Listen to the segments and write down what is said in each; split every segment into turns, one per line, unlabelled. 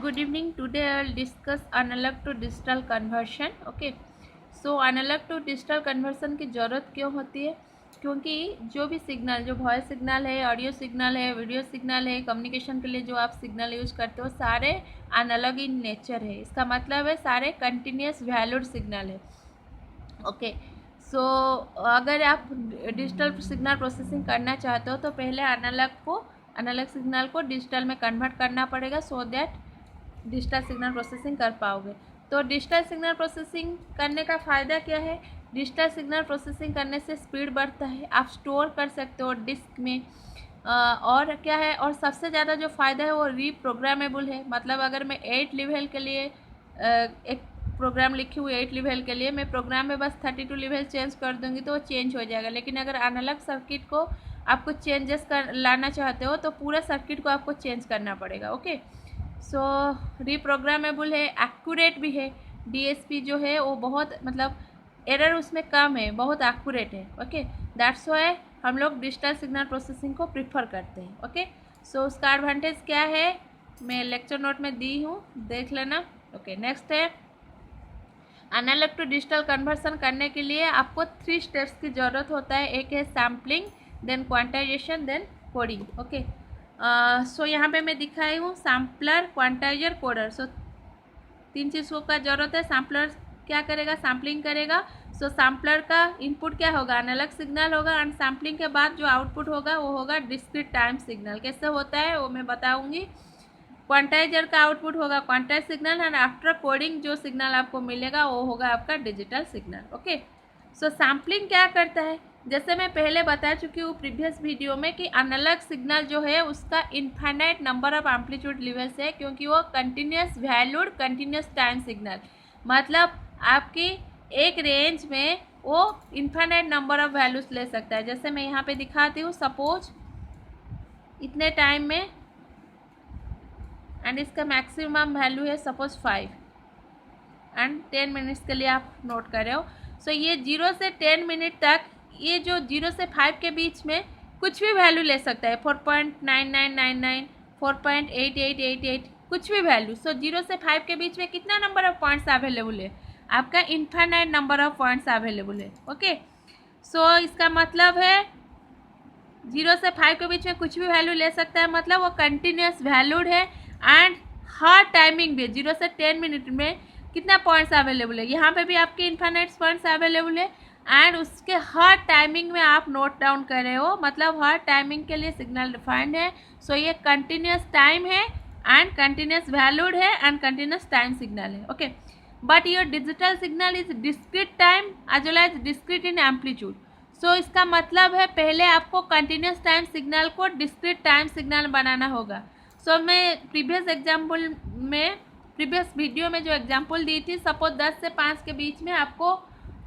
Good evening. Today I will discuss analog to digital conversion. Okay. So analogue to digital conversion की ज़रूरत क्यों होती है? क्योंकि जो भी सिग्नल, जो वॉइस सिग्नल है, ऑडियो सिग्नल है, वीडियो सिग्नल है, कम्युनिकेशन के लिए जो आप सिग्नल यूज करते हो सारे एनालॉग इन नेचर है। इसका मतलब है सारे कंटिन्यूस वैल्यूड सिग्नल है। ओके। सो अगर आप डिजिटल सिग्नल प्रोसेसिंग करना चाहते हो तो पहले एनालॉग सिग्नल को डिजिटल में कन्वर्ट करना पड़ेगा so that digital signal processing कर पाओगे। तो डिजिटल सिग्नल प्रोसेसिंग करने का फ़ायदा क्या है? डिजिटल सिग्नल प्रोसेसिंग करने से स्पीड बढ़ता है, आप स्टोर कर सकते हो डिस्क में। और क्या है, और सबसे ज़्यादा जो फ़ायदा है वो रीप्रोग्रामेबल है। मतलब अगर मैं 8 लेवल के लिए एक प्रोग्राम लिखी हुई 8 लेवल के लिए, मैं प्रोग्राम में बस 32 लेवल चेंज कर दूंगी तो वो चेंज हो जाएगा। लेकिन अगर एनालॉग सर्किट को आपको चेंजेस कर लाना चाहते हो तो पूरा सर्किट को आपको चेंज करना पड़ेगा। ओके। सो रीप्रोग्रामेबल है, एक्यूरेट भी है। डीएसपी जो है वो बहुत मतलब एरर उसमें कम है, बहुत एक्यूरेट है। ओके, दैट्स वाई हम लोग डिजिटल सिग्नल प्रोसेसिंग को प्रिफर करते हैं। ओके। सो उसका एडवांटेज क्या है मैं लेक्चर नोट में दी हूँ, देख लेना। ओके, नेक्स्ट है एनालॉग टू डिजिटल कन्वर्सन करने के लिए आपको 3 स्टेप्स की ज़रूरत होता है। एक है sampling, then quantization, then coding. Okay. So यहाँ पे मैं दिखाई हूँ सैम्पलर, क्वांटाइजर, कोडर। सो 3 चीज़ों का ज़रूरत है। सैम्पलर क्या करेगा? सैम्पलिंग करेगा। सो सैम्पलर का इनपुट क्या होगा? एनालॉग सिग्नल होगा, एंड सैम्पलिंग के बाद जो आउटपुट होगा वो होगा डिस्क्रीट टाइम सिग्नल। कैसे होता है वो मैं बताऊँगी। क्वांटाइजर का आउटपुट होगा quantize signal, and after coding जो सिग्नल आपको मिलेगा वो होगा आपका डिजिटल सिग्नल। ओके। सो सैम्पलिंग क्या करता है? जैसे मैं पहले बता चुकी हूँ प्रीवियस वीडियो में कि एनालॉग सिग्नल जो है उसका infinite number of amplitude levels है, क्योंकि वो continuous valued continuous time signal, मतलब आपकी एक रेंज में वो इन्फाइनाइट नंबर ऑफ वैल्यूज ले सकता है। जैसे मैं यहाँ पे दिखाती हूँ, सपोज इतने टाइम में, एंड इसका मैक्सिमम वैल्यू है सपोज 5, एंड 10 मिनट्स के लिए आप नोट कर रहे हो। सो ये 0 से 10 मिनट तक, ये जो 0 से 5 के बीच में कुछ भी वैल्यू ले सकता है, 4.9999, 4.8888, कुछ भी वैल्यू। सो 0 से 5 के बीच में कितना नंबर ऑफ पॉइंट्स अवेलेबल है? आपका infinite number of points available है। ओके। सो इसका मतलब है 0 से 5 के बीच में कुछ भी वैल्यू ले सकता है, मतलब वो कंटिन्यूस वैल्यूड है। एंड हर टाइमिंग भी 0 से 10 मिनट में कितना पॉइंट्स अवेलेबल है, यहाँ पे भी आपके इन्फाइनाइट पॉइंट्स अवेलेबल है, एंड उसके हर टाइमिंग में आप नोट डाउन कर रहे हो, मतलब हर टाइमिंग के लिए सिग्नल डिफाइंड है। सो ये कंटिन्यूस टाइम है, एंड कंटिन्यूस वैल्यूड है, एंड कंटिन्यूस टाइम सिग्नल है। Okay. But your digital signal is discrete time as well as discrete in amplitude. So इसका मतलब है पहले आपको कंटिन्यूस टाइम सिग्नल को डिस्क्रीट टाइम सिग्नल बनाना होगा। सो मैं प्रीवियस वीडियो में जो एग्जांपल दी थी, सपोज 10 से 5 के बीच में आपको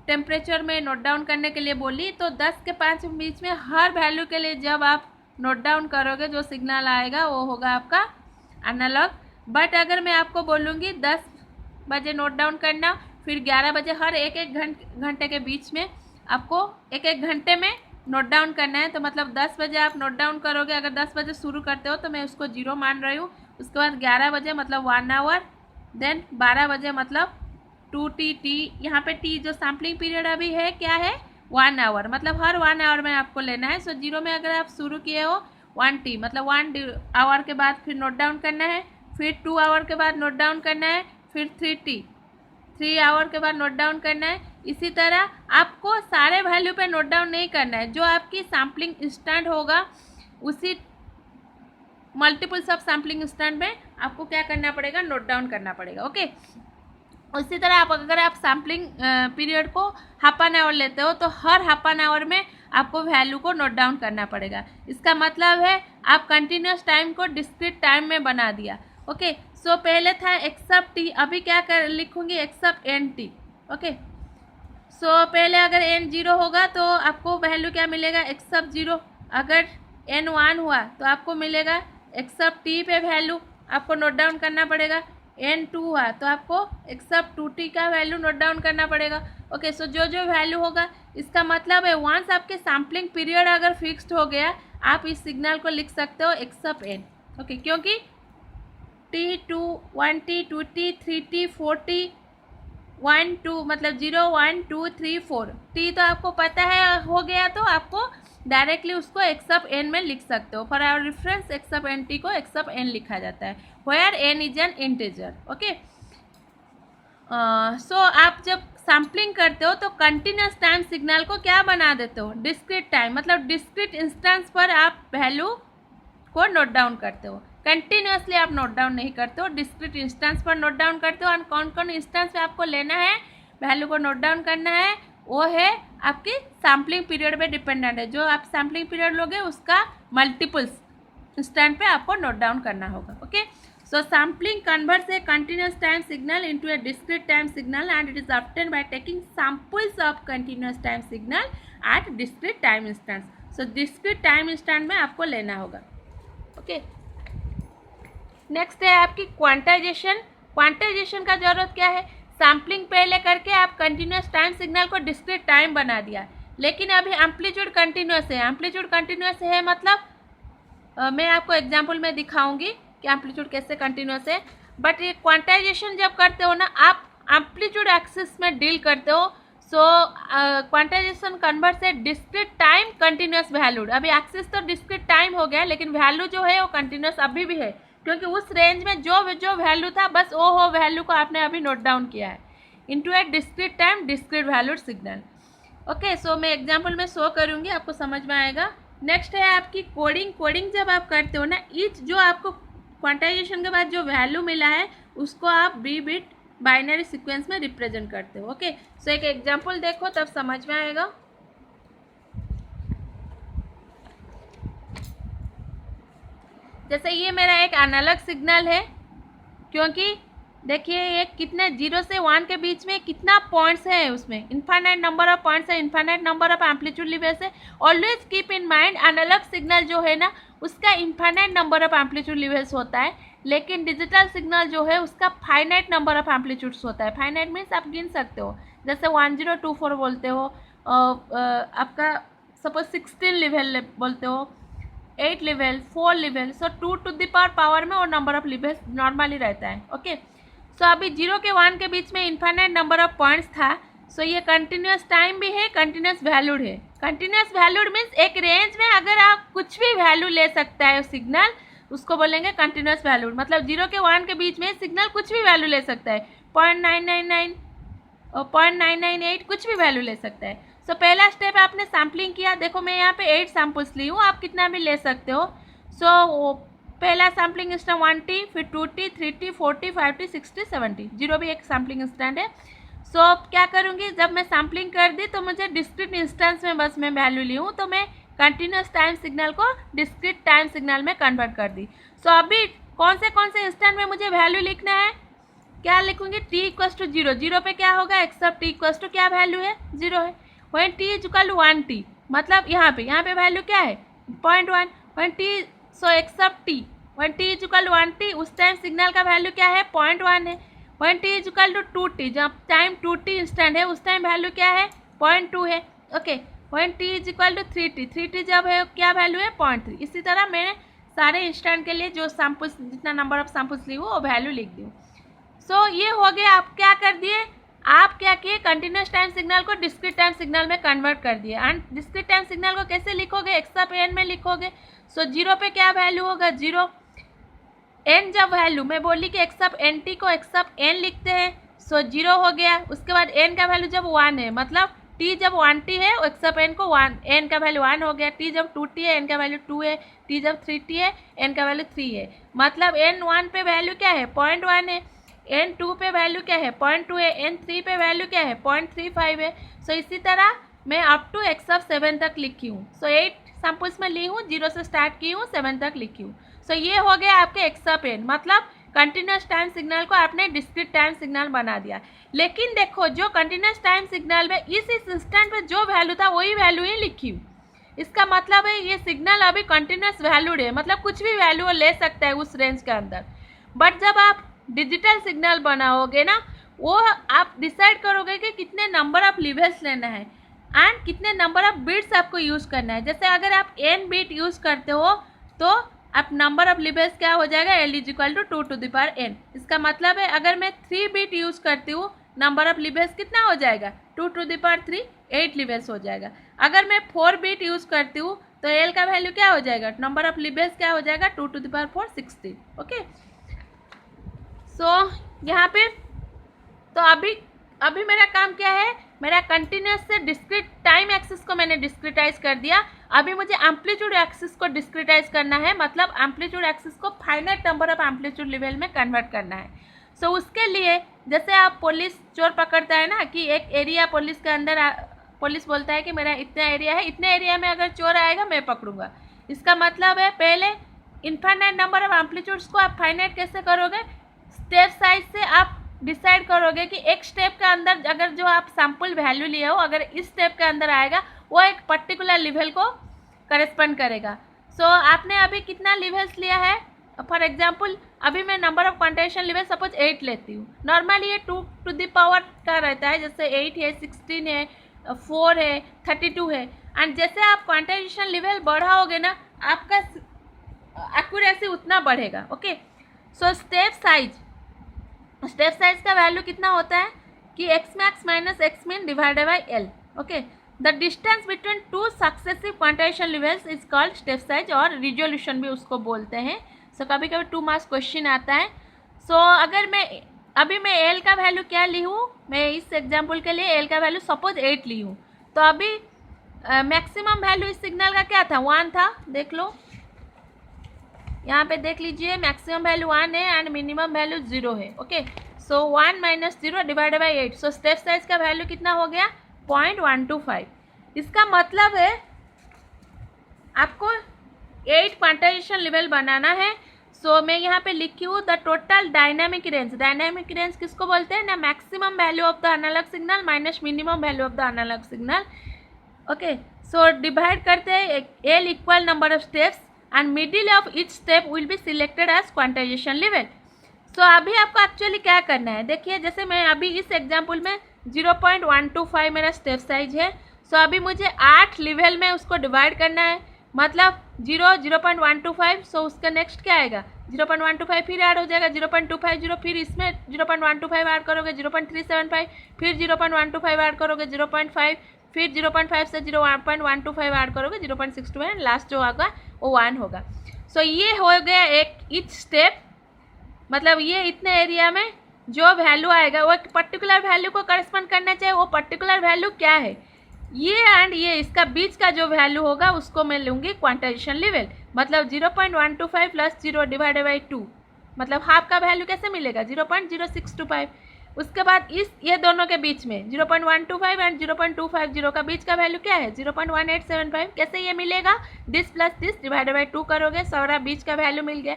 टेम्परेचर में नोट डाउन करने के लिए बोली, तो 10 के 5 के बीच में हर वैल्यू के लिए जब आप नोट डाउन करोगे जो सिग्नल आएगा वो होगा आपका एनालॉग। बट अगर मैं आपको बोलूँगी 10 बजे नोट डाउन करना, फिर 11 बजे, हर एक एक घंटे के बीच में आपको एक एक घंटे में नोट डाउन करना है, तो मतलब 10 बजे आप नोट डाउन करोगे। अगर 10 बजे शुरू करते हो तो मैं उसको 0 मान रही हूँ। उसके बाद 11 बजे मतलब 1 आवर, देन 12 बजे मतलब 2 टी, यहाँ पे टी जो सैम्पलिंग पीरियड अभी है क्या है 1 आवर, मतलब हर 1 आवर में आपको लेना है। सो 0 में अगर आप शुरू किए हो 1 टी, मतलब 1 आवर के बाद फिर नोट डाउन करना है, फिर 2 आवर के बाद नोट डाउन करना है, फिर 3 टी, 3 आवर के बाद नोट डाउन करना है। इसी तरह आपको सारे वैल्यू पे नोट डाउन नहीं करना है, जो आपकी सैम्पलिंग इंस्टेंट होगा उसी मल्टीपल्स ऑफ सैम्पलिंग इंस्टेंट में आपको क्या करना पड़ेगा? नोट डाउन करना पड़ेगा। ओके। उसी तरह अगर आप सैम्पलिंग पीरियड को हाफ एन आवर लेते हो तो हर हाफ एन आवर में आपको वैल्यू को नोट डाउन करना पड़ेगा। इसका मतलब है आप कंटिन्यूस टाइम को डिस्क्रीट टाइम में बना दिया। ओके। सो पहले था एक्सेप्ट टी, अभी क्या कर लिखूंगी? Except N T. Okay. So पहले अगर एन 0 होगा तो आपको वैल्यू क्या मिलेगा? एक्सेप्ट 0। अगर एन 1 हुआ तो आपको मिलेगा एक्सेप्ट टी पे वैल्यू आपको नोट डाउन करना पड़ेगा। एन 2 हुआ तो आपको एक्सेप्ट 2 टी का वैल्यू नोट डाउन करना पड़ेगा। ओके। सो जो जो वैल्यू होगा, इसका मतलब है वंस आपके सैम्पलिंग पीरियड अगर फिक्स्ड हो गया, आप इस सिग्नल को लिख सकते हो एक्सेप्ट एन। ओके, क्योंकि T, 1T, 2T, 3T, 4T, 1 2 मतलब 0 1 2 3 4 टी तो आपको पता है हो गया, तो आपको डायरेक्टली उसको एक्स ऑफ एन में लिख सकते हो। For our reference X of N T को एक्स ऑफ एन लिखा जाता है, where N is an integer. Okay, so आप जब सैम्पलिंग करते हो तो कंटिन्यूस टाइम सिग्नल को क्या बना देते हो, डिस्क्रीट टाइम, मतलब डिस्क्रीट इंस्टेंस पर आप वैल्यू को नोट डाउन करते हो। कंटिन्यूसली आप नोट डाउन नहीं करते हो, डिस्क्रीट इंस्टेंस पर नोट डाउन करते हो। और कौन कौन इंस्टेंस पे आपको लेना है, वैल्यू को नोट डाउन करना है, वो है आपकी सैम्पलिंग पीरियड पे डिपेंडेंट है। जो आप सैम्पलिंग पीरियड लोगे उसका मल्टीपल्स इंस्टेंट पे आपको नोट डाउन करना होगा। Okay, so sampling converts a continuous time signal into a discrete time signal, and it is obtained by taking samples of continuous time signal at discrete time instance. so discrete time instant में आपको लेना होगा। Okay, next है आपकी quantization. Quantization का जरूरत क्या है, सैम्पलिंग पहले करके आप कंटिन्यूस टाइम सिग्नल को डिस्क्रीट टाइम बना दिया, लेकिन अभी एम्पलीट्यूड कंटिन्यूस है। एम्पलीट्यूड कंटिन्यूस है मतलब मैं आपको एग्जाम्पल में दिखाऊंगी कि एम्पलीट्यूड कैसे कंटिन्यूस है। बट ये क्वांटाइजेशन जब करते हो ना, आप एम्पलीट्यूड एक्सिस में डील करते हो। सो क्वांटाइजेशन कन्वर्ट्स ए डिस्क्रीट टाइम कंटिन्यूस वैल्यूड। अभी एक्सिस तो डिस्क्रीट टाइम हो गया, लेकिन वैल्यू जो है वो कंटिन्यूस अभी भी है, क्योंकि उस रेंज में जो वैल्यू था बस वो वैल्यू को आपने अभी नोट डाउन किया है into a discrete time discrete valued signal. Okay, so मैं एग्जाम्पल में शो करूँगी, आपको समझ में आएगा। नेक्स्ट है आपकी कोडिंग। कोडिंग जब आप करते हो ना, ईच जो आपको क्वांटाइजेशन के बाद जो वैल्यू मिला है उसको आप बी बिट बाइनरी सीक्वेंस में रिप्रेजेंट करते हो। ओके, सो एक एग्जांपल देखो तब समझ में आएगा। जैसे ये मेरा एक एनालॉग सिग्नल है, क्योंकि देखिए ये कितने 0 से 1 के बीच में कितना पॉइंट्स है, उसमें इन्फाइनाइट नंबर ऑफ पॉइंट्स है, infinite number of amplitude levels है। Always keep in mind analogue signal जो है ना उसका infinite number of amplitude levels होता है, लेकिन डिजिटल सिग्नल जो है उसका फाइनाइट नंबर ऑफ एम्पलीट्यूड्स होता है। फाइनाइट मीन्स आप गिन सकते हो, जैसे 1024 बोलते हो, आपका सपोज 16 लेवल बोलते हो, 8 level, 4 level. So 2 to the power में और नंबर ऑफ लेवल्स नॉर्मली रहता है। ओके, सो अभी 0 के 1 के बीच में इन्फाइनाइट नंबर ऑफ पॉइंट्स था। सो ये कंटिन्यूस टाइम भी है, कंटिन्यूस वैल्यूड है। कंटिन्यूस वैल्यूड मीन्स एक रेंज में अगर आप कुछ भी वैल्यू ले सकता है सिग्नल, उसको बोलेंगे कंटिन्यूस वैल्यूड। मतलब 0 के 1 के बीच में सिग्नल कुछ भी वैल्यू ले सकता है, 0.999 और 0.998 कुछ भी वैल्यू ले सकता है। सो पहला स्टेप आपने सैम्पलिंग किया। देखो मैं यहाँ पे 8 सैम्पल्स ली हूँ, आप कितना भी ले सकते हो। सो पहला सैम्पलिंग इंस्टेंट 1T, फिर 2T, 3T, 4T, 5T, 6T, 7T, 0 भी एक सैम्पलिंग इंस्टेंट है। सो क्या करूँगी, जब मैं सैम्पलिंग कर दी तो मुझे डिस्क्रीट इंस्टेंस में बस मैं वैल्यू ली हूँ, तो मैं कंटिन्यूस टाइम सिग्नल को डिस्क्रीट टाइम सिग्नल में कन्वर्ट कर दी। सो अभी कौन से इंस्टेंट में मुझे वैल्यू लिखना है, क्या लिखूँगी, t इक्वल्स टू 0। 0 पे क्या होगा, एक्सेप्ट t इक्वल्स टू क्या वैल्यू है, 0 है। When t is equal to 1T, मतलब यहाँ पे वैल्यू क्या है, 0.1। When t, so except t, when t is equal to 1T, उस टाइम सिग्नल का वैल्यू क्या है, 0.1 है। When t is equal to 2T, जब टाइम 2T इंस्टेंट है उस टाइम वैल्यू क्या है, 0.2 है। Okay, when t is equal to 3T, 3T जब है क्या वैल्यू है, 0.3। इसी तरह मैंने सारे इंस्टेंट के लिए जो सैम्पल्स, जितना नंबर ऑफ सैम्पल्स ली वो वैल्यू लिख दी। सो ये हो गया। आप क्या कर दिए, आप क्या किए, कंटिन्यूस टाइम सिग्नल को डिस्क्रीट टाइम सिग्नल में कन्वर्ट कर दिए। एंड डिस्क्रीट टाइम सिग्नल को कैसे लिखोगे, एक्स ऑफ एन में लिखोगे। सो 0 पे क्या वैल्यू होगा, 0। एन जब वैल्यू मैं बोली कि एक्स ऑफ एन टी को एक्स ऑफ एन लिखते हैं, सो 0 हो गया। उसके बाद एन का वैल्यू जब 1 है, मतलब टी जब 1T है एक्स ऑफ एन को 1, एन का वैल्यू 1 हो गया। टी जब 2T है एन का वैल्यू 2 है। टी जब 3T है एन का वैल्यू 3 है। मतलब एन 1 पे वैल्यू क्या है, 0.1 है। एन 2 पे वैल्यू क्या है, 0.2 है। एन 3 पे वैल्यू क्या है, 0.35 है। सो इसी तरह मैं अप टू एक्स ऑफ 7 तक लिखी हूँ। सो 8 सैम्पल्स में ली हूँ, 0 से स्टार्ट की हूँ, 7 तक लिखी हूँ। सो ये हो गया आपके एक्स ऑफ एन, मतलब कंटिन्यूस टाइम सिग्नल को आपने डिस्क्रीट टाइम सिग्नल बना दिया। लेकिन देखो जो कंटिन्यूस टाइम सिग्नल में इस इंस्टेंट पे जो वैल्यू था वही वैल्यू ही लिखी हूँ। इसका मतलब है ये सिग्नल अभी कंटिन्यूस वैल्यूड है, मतलब कुछ भी वैल्यू ले सकता है उस रेंज के अंदर। बट जब आप डिजिटल सिग्नल बनाओगे ना, वो आप डिसाइड करोगे कि कितने नंबर ऑफ लेवल्स लेना है एंड कितने नंबर ऑफ बिट्स आपको यूज़ करना है। जैसे अगर आप n बिट यूज़ करते हो तो अब नंबर ऑफ लेवल्स क्या हो जाएगा, L is equal to 2n। इसका मतलब है अगर मैं 3 बिट यूज करती हूँ, नंबर ऑफ लेवल्स कितना हो जाएगा, 2 8 लेवल्स हो जाएगा। अगर मैं 4 बिट यूज करती हूँ तो L का वैल्यू क्या हो जाएगा, नंबर ऑफ लेवल्स क्या हो जाएगा, 2 16। ओके, सो यहाँ पे तो अभी मेरा काम क्या है, मेरा कंटिन्यूस से डिस्क्रीट टाइम एक्सिस को मैंने डिस्क्रिटाइज कर दिया। अभी मुझे एम्पलीट्यूड एक्सिस को डिस्क्रिटाइज करना है, मतलब एम्पलीट्यूड एक्सिस को finite number of amplitude level में कन्वर्ट करना है। सो उसके लिए जैसे आप पुलिस चोर पकड़ता है ना, कि एक एरिया पुलिस के अंदर पुलिस बोलता है कि मेरा इतना एरिया है, इतने एरिया में अगर चोर आएगा मैं पकड़ूंगा। इसका मतलब है पहले इनफाइनाइट नंबर ऑफ एम्पलीट्यूड्स को आप फाइनाइट कैसे करोगे, स्टेप साइज से आप डिसाइड करोगे कि एक स्टेप के अंदर अगर जो आप सैम्पल वैल्यू लिए हो, अगर इस स्टेप के अंदर आएगा वो एक पर्टिकुलर लेवल को करेस्पॉन्ड करेगा। सो आपने अभी कितना लेवल्स लिया है, फॉर एग्जांपल अभी मैं number of quantization level suppose 8 लेती हूँ। नॉर्मली ये 2 टू द पावर का रहता है, जैसे 8 है, 16 है, 4 है, 32 है। एंड जैसे आप क्वांटाइजेशन लेवल बढ़ाओगे ना, आपका एक्यूरेसी उतना बढ़ेगा। ओके, सो स्टेप साइज का वैल्यू कितना होता है कि x max minus x min divided by L। Okay, the distance between 2 successive quantization levels is called step size, और रिजोल्यूशन भी उसको बोलते हैं। सो कभी कभी 2 मार्क्स क्वेश्चन आता है। सो अगर अभी मैं L का वैल्यू क्या ली हूँ, मैं इस एग्जाम्पल के लिए L का वैल्यू सपोज 8 ली हूँ, तो अभी मैक्सिमम वैल्यू इस सिग्नल का क्या था, 1 था। देख लो यहाँ पे, देख लीजिए, मैक्सिमम वैल्यू 1 है एंड मिनिमम वैल्यू 0 है। Okay, so 1 minus 0 divided by 8, so step size का वैल्यू कितना हो गया, 0.125। इसका मतलब है आपको 8 क्वांटाइजेशन लेवल बनाना है। सो मैं यहाँ पे लिखी हूँ the total dynamic range. Dynamic range किसको बोलते हैं ना, maximum value of the analogue signal minus minimum value of the analogue signal. Okay, so divide करते हैं L equal number of steps and middle of each step will be selected as quantization level। सो अभी आपको actually क्या करना है, देखिए जैसे मैं अभी इस एग्जांपल में 0.125 मेरा स्टेप साइज है। सो अभी मुझे 8 लेवल में उसको डिवाइड करना है, मतलब 0.125। सो उसका नेक्स्ट क्या आएगा, 0.125 फिर ऐड हो जाएगा 0.250, फिर इसमें 0.125 ऐड करोगे 0.375, फिर 0.125 ऐड करोगे 0.5, फिर 0.5 से 0.125 ऐड करोगे 0.625, लास्ट जो होगा वो 1 होगा। सो ये हो गया एक ईच स्टेप, मतलब ये इतने एरिया में जो वैल्यू आएगा वो एक पर्टिकुलर वैल्यू को करस्पॉन्ड करना चाहिए। वो पर्टिकुलर वैल्यू क्या है, ये एंड ये, इसका बीच का जो वैल्यू होगा उसको मैं लूँगी क्वांटाइजेशन लेवल। मतलब 0.125 प्लस 0 डिवाइडेड बाई 2, मतलब हाफ का वैल्यू कैसे मिलेगा, 0.0625। उसके बाद ये दोनों के बीच में 0.125 एंड 0.250 का बीच का वैल्यू क्या है, 0.1875। कैसे ये मिलेगा, this plus this divided by 2 करोगे, सारा बीच का वैल्यू मिल गया।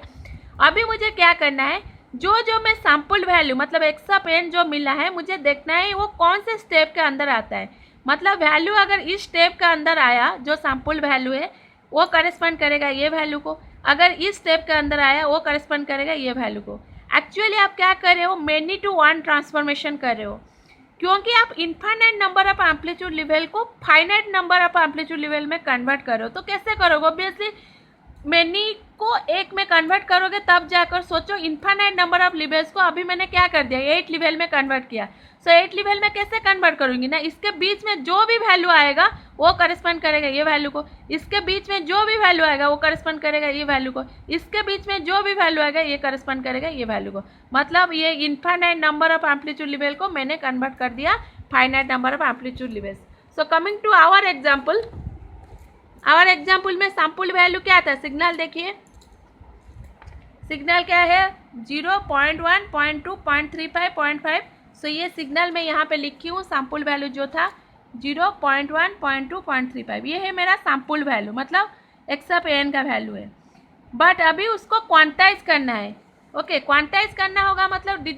अभी मुझे क्या करना है, जो मैं सैम्पल वैल्यू मतलब एक्स ऑफ एन जो मिला है, मुझे देखना है वो कौन से स्टेप के अंदर आता है। मतलब वैल्यू अगर इस स्टेप के अंदर आया, जो सैम्पल वैल्यू है वो करस्पॉन्ड करेगा ये वैल्यू को, अगर इस स्टेप के अंदर आया वो करस्पॉन्ड करेगा ये वैल्यू को। एक्चुअली आप क्या कर रहे हो, मेनी टू वन ट्रांसफॉर्मेशन कर रहे हो, क्योंकि आप infinite number of amplitude level को finite number of amplitude level में कन्वर्ट करो। तो कैसे करोगे, ऑब्वियसली मेनी को एक में कन्वर्ट करोगे तब जाकर। सोचो इनफाइनाइट नंबर ऑफ लेवल्स को अभी मैंने क्या कर दिया, 8 लेवल में कन्वर्ट किया। सो 8 लेवल में कैसे कन्वर्ट करूँगी ना, इसके बीच में जो भी वैल्यू आएगा वो करस्पॉन्ड करेगा ये वैल्यू को, इसके बीच में जो भी वैल्यू आएगा वो करस्पॉन्ड करेगा ये वैल्यू को, इसके बीच में जो भी वैल्यू आएगा ये करस्पॉन्ड करेगा ये वैल्यू को। मतलब ये infinite number of amplitude level को मैंने कन्वर्ट कर दिया finite number of amplitude levels. So coming to our example, our example में सैम्पल वैल्यू क्या था, सिग्नल देखिए, सिग्नल क्या है 0, 0.1, 0.2, 0.35, 0.5। सो ये सिग्नल मैं यहाँ पे लिखी हूँ, सैम्पल वैल्यू जो था 0, 0.1, 0.2, 0.35, ये है मेरा सैम्पल वैल्यू, मतलब एक्स ऑफ एन का वैल्यू है। बट अभी उसको क्वांटाइज करना है। ओके, क्वांटाइज करना होगा मतलब